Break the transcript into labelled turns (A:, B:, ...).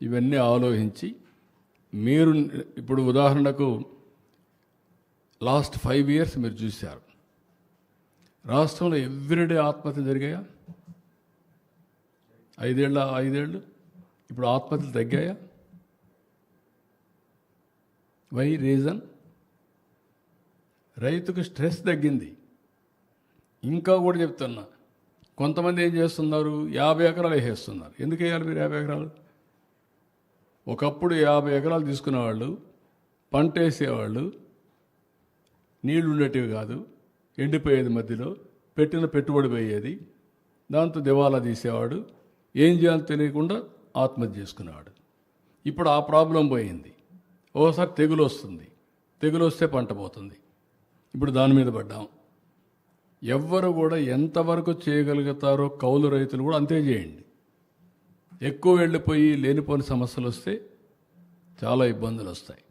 A: ఇవన్నీ ఆలోచించి మీరు ఇప్పుడు ఉదాహరణకు లాస్ట్ 5 years మీరు చూశారు, రాష్ట్రంలో ఎవ్రీడే ఆత్మహత్యలు జరిగాయా? 5 ఏళ్ళు ఇప్పుడు ఆత్మహత్యలు తగ్గాయా? Why reason? రైతుకు స్ట్రెస్ తగ్గింది. ఇంకా కూడా చెప్తున్నా, కొంతమంది ఏం చేస్తున్నారు, 50 ఎకరాలు వేసేస్తున్నారు. ఎందుకు వేయాలి మీరు 50 ఎకరాలు? ఒకప్పుడు 50 ఎకరాలు తీసుకునేవాళ్ళు, పంట వేసేవాళ్ళు, నీళ్లు ఉండేటివి కాదు, ఎండిపోయేది, మధ్యలో పెట్టిన పెట్టుబడి పోయేది, దాంతో దివాలా తీసేవాడు, ఏం చేయాలో తెలియకుండా ఆత్మహత్య చేసుకునేవాడు. ఇప్పుడు ఆ ప్రాబ్లం పోయింది. ఓసారి తెగులు వస్తుంది, తెగులు వస్తే పంట పోతుంది. ఇప్పుడు దాని మీద పడ్డాం. ఎవ్వరు కూడా ఎంతవరకు చేయగలుగుతారో కౌలు రైతులు కూడా అంతే చేయండి. ఎక్కువ వెళ్ళిపోయి లేనిపోని సమస్యలు వస్తే చాలా ఇబ్బందులు వస్తాయి.